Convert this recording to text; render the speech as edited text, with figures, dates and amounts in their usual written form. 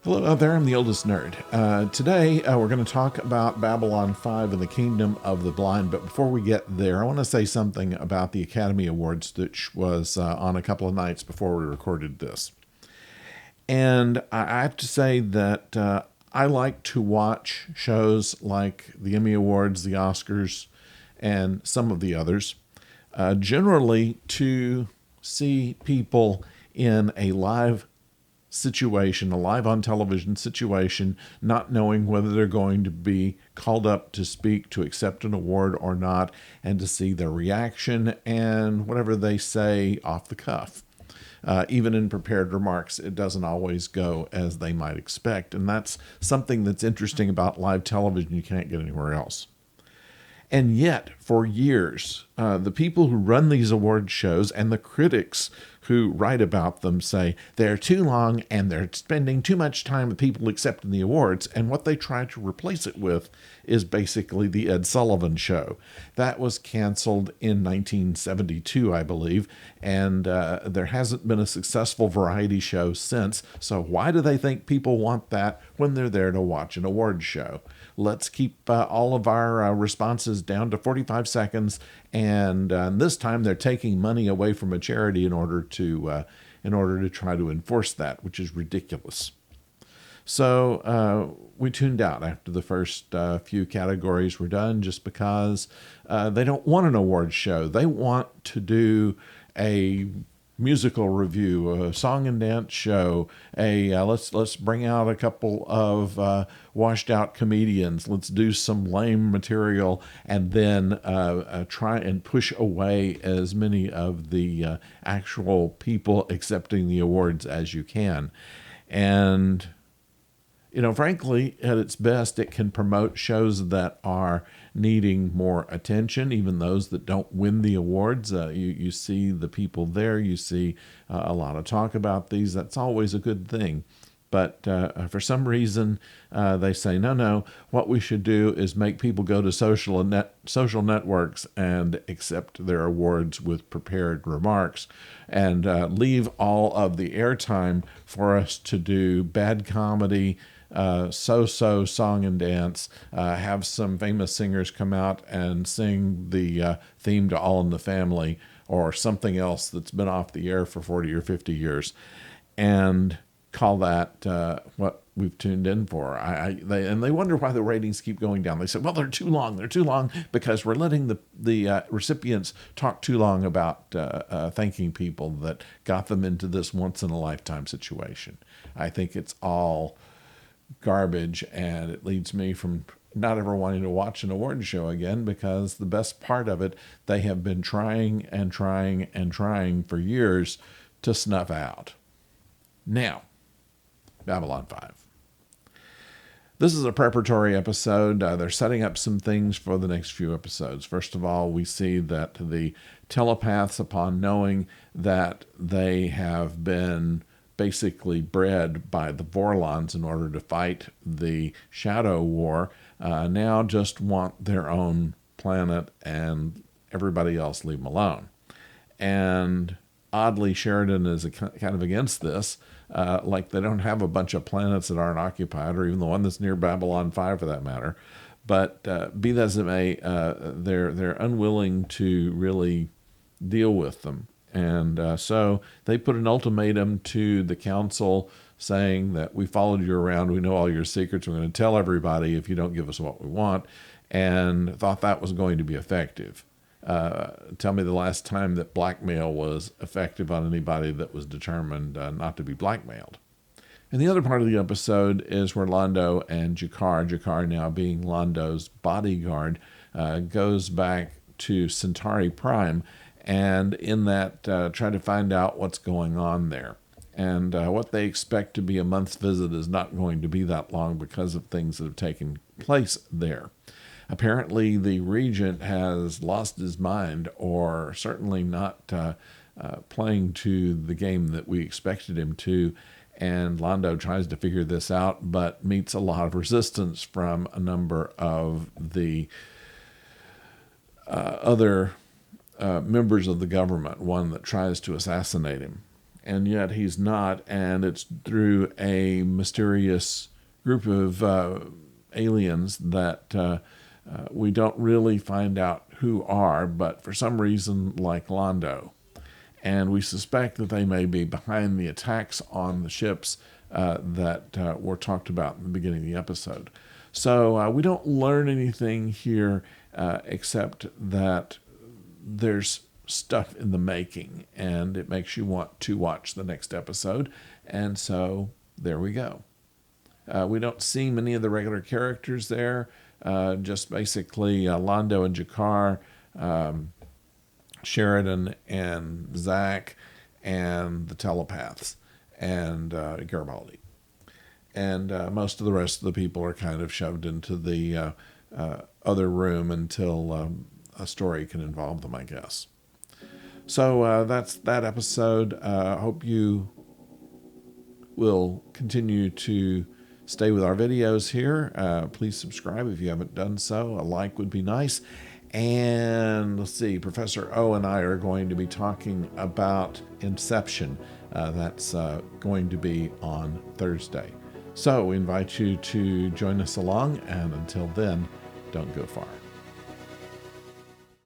Hello out there, I'm the oldest nerd. Today, we're going to talk about Babylon 5 and the Kingdom of the Blind. But before we get there, I want to say something about the Academy Awards, which was on a couple of nights before we recorded this. And I have to say that I like to watch shows like the Emmy Awards, the Oscars, and some of the others, generally to see people in a live situation, a live on television situation, not knowing whether they're going to be called up to speak, to accept an award or not, and to see their reaction and whatever they say off the cuff. Even in prepared remarks, it doesn't always go as they might expect. And that's something that's interesting about live television you can't get anywhere else. And yet, for years, the people who run these award shows and the critics who write about them say they're too long and they're spending too much time with people accepting the awards. And what they try to replace it with is basically the Ed Sullivan Show. That was canceled in 1972, I believe, and there hasn't been a successful variety show since. So why do they think people want that when they're there to watch an award show? Let's keep all of our responses down to 45 seconds. And this time they're taking money away from a charity in order to try to enforce that, which is ridiculous. So we tuned out after the first few categories were done just because they don't want an award show. They want to do a musical review, a song and dance show. Let's bring out a couple of washed out comedians. Let's do some lame material, and then try and push away as many of the actual people accepting the awards as you can. And frankly, at its best, it can promote shows that are needing more attention, even those that don't win the awards. You see the people there, you see a lot of talk about these. That's always a good thing. But for some reason, they say, no, what we should do is make people go to social networks and accept their awards with prepared remarks, and leave all of the airtime for us to do bad comedy, so-so song and dance, have some famous singers come out and sing the theme to All in the Family or something else that's been off the air for 40 or 50 years, and call that what we've tuned in for. They wonder why the ratings keep going down. They say, well, they're too long. They're too long because we're letting the recipients talk too long about thanking people that got them into this once-in-a-lifetime situation. I think it's all garbage, and it leads me from not ever wanting to watch an award show again, because the best part of it, they have been trying and trying and trying for years to snuff out. Now, Babylon 5. This is a preparatory episode. They're setting up some things for the next few episodes. First of all, we see that the telepaths, upon knowing that they have been basically bred by the Vorlons in order to fight the Shadow War, now just want their own planet and everybody else leave them alone. And oddly, Sheridan is kind of against this. Like they don't have a bunch of planets that aren't occupied, or even the one that's near Babylon 5 for that matter. But be that as it may, they're unwilling to really deal with them. And so they put an ultimatum to the council saying that we followed you around, we know all your secrets, we're going to tell everybody if you don't give us what we want, and thought that was going to be effective. Tell me the last time that blackmail was effective on anybody that was determined not to be blackmailed. And the other part of the episode is where Londo and G'Kar now being Londo's bodyguard, goes back to Centauri Prime, and in that try to find out what's going on there. And what they expect to be a month's visit is not going to be that long because of things that have taken place there. Apparently, the regent has lost his mind, or certainly not playing to the game that we expected him to. And Londo tries to figure this out, but meets a lot of resistance from a number of the other members of the government, one that tries to assassinate him. and yet he's not, and it's through a mysterious group of aliens that we don't really find out who are, but for some reason like Londo. And we suspect that they may be behind the attacks on the ships that were talked about in the beginning of the episode. So we don't learn anything here except that there's stuff in the making, and it makes you want to watch the next episode. And so there we go. We don't see many of the regular characters there, just basically Londo and G'Kar, Sheridan and Zach, and the telepaths, and Garibaldi. And most of the rest of the people are kind of shoved into the other room until a story can involve them, I guess. So that's that episode. I hope you will continue to stay with our videos here. Please subscribe if you haven't done so. A like would be nice. And let's see, Professor O and I are going to be talking about Inception. That's going to be on Thursday. So we invite you to join us along, and until then, don't go far.